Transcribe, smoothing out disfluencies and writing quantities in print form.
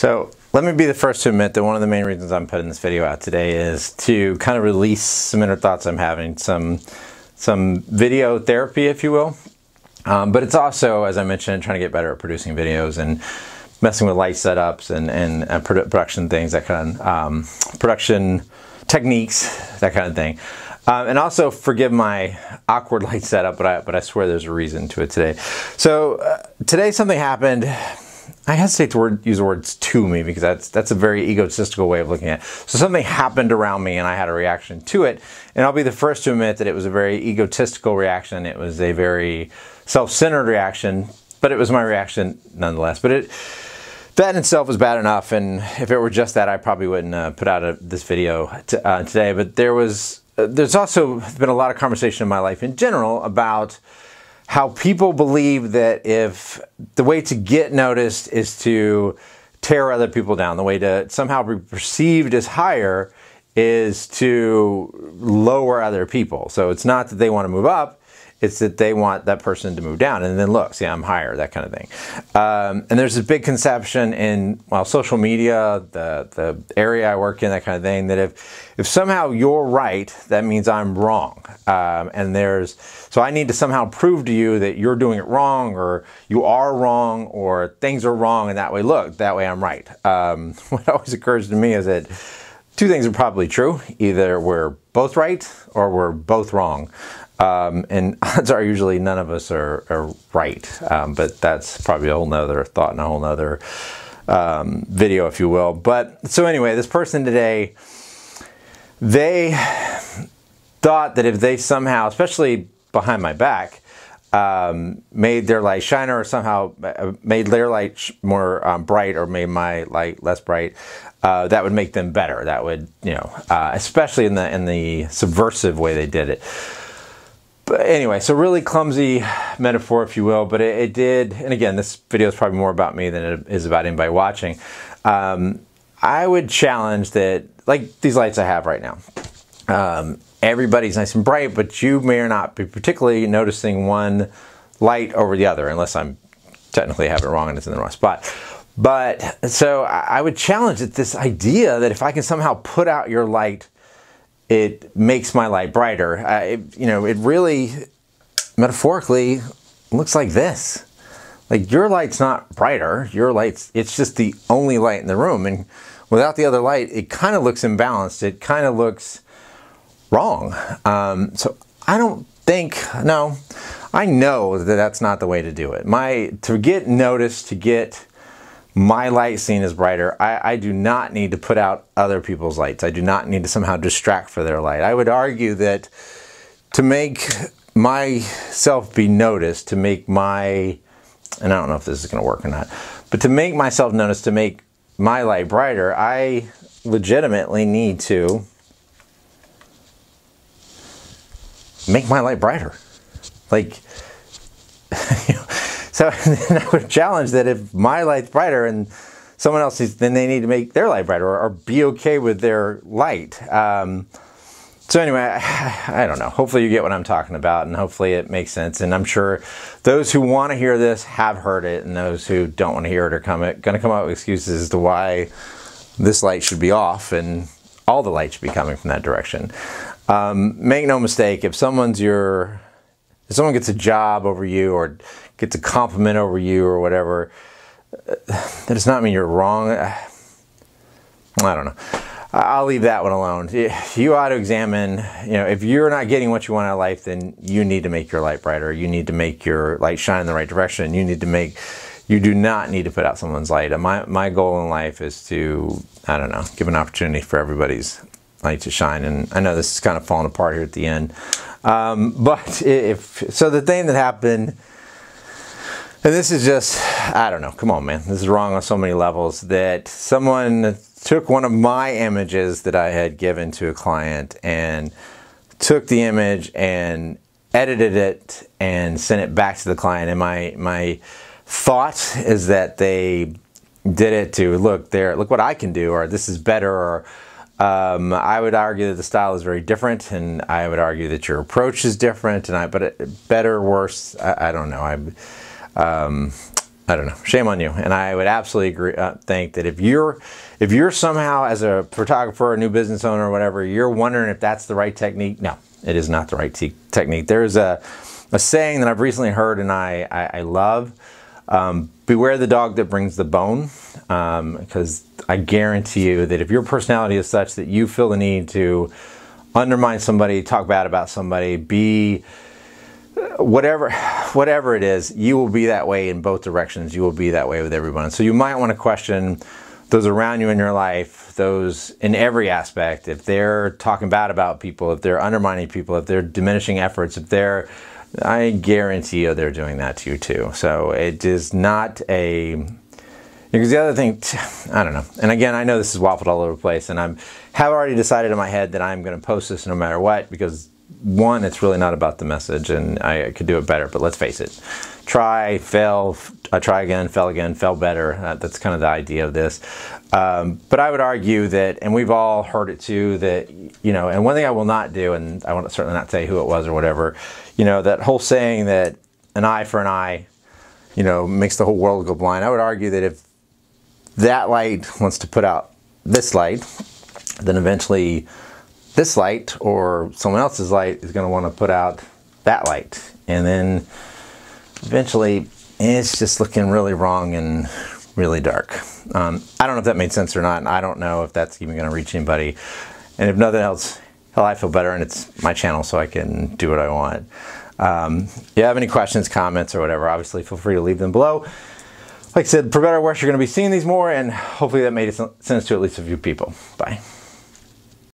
So let me be the first to admit that one of the main reasons I'm putting this video out today is to kind of release some inner thoughts I'm having, some video therapy, if you will. But it's also, as I mentioned, trying to get better at producing videos and messing with light setups and production things, that kind of production techniques, that kind of thing. And also forgive my awkward light setup, but I swear there's a reason to it today. So today something happened. I hesitate to use the words "to me" because that's a very egotistical way of looking at it. So something happened around me and I had a reaction to it. And I'll be the first to admit that it was a very egotistical reaction. It was a very self-centered reaction, but it was my reaction nonetheless. But that in itself was bad enough, and if it were just that, I probably wouldn't put out this video today. But there's also been a lot of conversation in my life in general about how people believe that if the way to get noticed is to tear other people down, the way to somehow be perceived as higher is to lower other people. So it's not that they want to move up, it's that they want that person to move down. And then look, see, I'm higher, that kind of thing. And there's this big conception in, well, social media, the area I work in, that kind of thing, that if somehow you're right, that means I'm wrong. So I need to somehow prove to you that you're doing it wrong, or you are wrong, or things are wrong, and that way, look, that way I'm right. What always occurs to me is that two things are probably true. Either we're both right, or we're both wrong. And odds are usually none of us are right, but that's probably a whole nother thought and a whole nother video, if you will. But so anyway, this person today, they thought that if they somehow, especially behind my back, made their light shiner, or somehow made their light more bright, or made my light less bright, that would make them better. That would, you know, especially in the subversive way they did it. But anyway, so really clumsy metaphor, if you will, but it did, and again, this video is probably more about me than it is about anybody watching. I would challenge that, like these lights I have right now, everybody's nice and bright, but you may or not be particularly noticing one light over the other, unless I'm technically having it wrong and it's in the wrong spot. But so I would challenge this idea that if I can somehow put out your light, it makes my light brighter. You know, it really, metaphorically, looks like this. Like, your light's not brighter. Your light's, it's just the only light in the room. And without the other light, it kind of looks imbalanced. It kind of looks wrong. So I don't think, no, I know that that's not the way to do it. To get noticed, to get my light seen as brighter, I do not need to put out other people's lights. I do not need to somehow distract for their light. I would argue that to make myself be noticed, to make and I don't know if this is going to work or not, but to make myself noticed, to make my light brighter, I legitimately need to make my light brighter. Like, you know, so then I would challenge that if my light's brighter and someone else's, then they need to make their light brighter, or be okay with their light. So anyway, I don't know. Hopefully you get what I'm talking about, and hopefully it makes sense. And I'm sure those who want to hear this have heard it, and those who don't want to hear it are going to come up with excuses as to why this light should be off and all the light should be coming from that direction. Make no mistake, if someone gets a job over you, or gets a compliment over you, or whatever, that does not mean you're wrong. I don't know. I'll leave that one alone. You ought to examine, you know, if you're not getting what you want out of life, then you need to make your light brighter. You need to make your light shine in the right direction. You do not need to put out someone's light. My goal in life is to, I don't know, give an opportunity for everybody's light to shine. And I know this is kind of falling apart here at the end. But so the thing that happened, and this is just, I don't know, come on, man, this is wrong on so many levels, that someone took one of my images that I had given to a client and took the image and edited it and sent it back to the client. And my thought is that they did it to, look what I can do, or this is better, or I would argue that the style is very different, and I would argue that your approach is different, but better, worse, I don't know. I don't know, shame on you. And I would absolutely agree, think that if you're somehow, as a photographer or a new business owner or whatever, you're wondering if that's the right technique, no, it is not the right technique. There's a saying that I've recently heard and I love, beware the dog that brings the bone, because I guarantee you that if your personality is such that you feel the need to undermine somebody, talk bad about somebody, be whatever it is, you will be that way in both directions. You will be that way with everyone. So you might want to question those around you in your life, those in every aspect. If they're talking bad about people, if they're undermining people, if they're diminishing efforts, I guarantee you they're doing that to you too. So it is not because the other thing, I don't know. And again, I know this is waffled all over the place, and have already decided in my head that I'm going to post this no matter what, because one, it's really not about the message, and I could do it better, but let's face it. Try, fail, try again, fell better. That's kind of the idea of this. But I would argue that, and we've all heard it too, that, and one thing I will not do, and I want to certainly not say who it was or whatever, that whole saying that an eye for an eye, makes the whole world go blind. I would argue that if that light wants to put out this light, then eventually this light or someone else's light is going to want to put out that light. And then eventually it's just looking really wrong and really dark. I don't know if that made sense or not. And I don't know if that's even going to reach anybody. And if nothing else, hell, I feel better, and it's my channel, so I can do what I want. If you have any questions, comments, or whatever, obviously feel free to leave them below. Like I said, for better or worse, you're going to be seeing these more, and hopefully that made sense to at least a few people. Bye.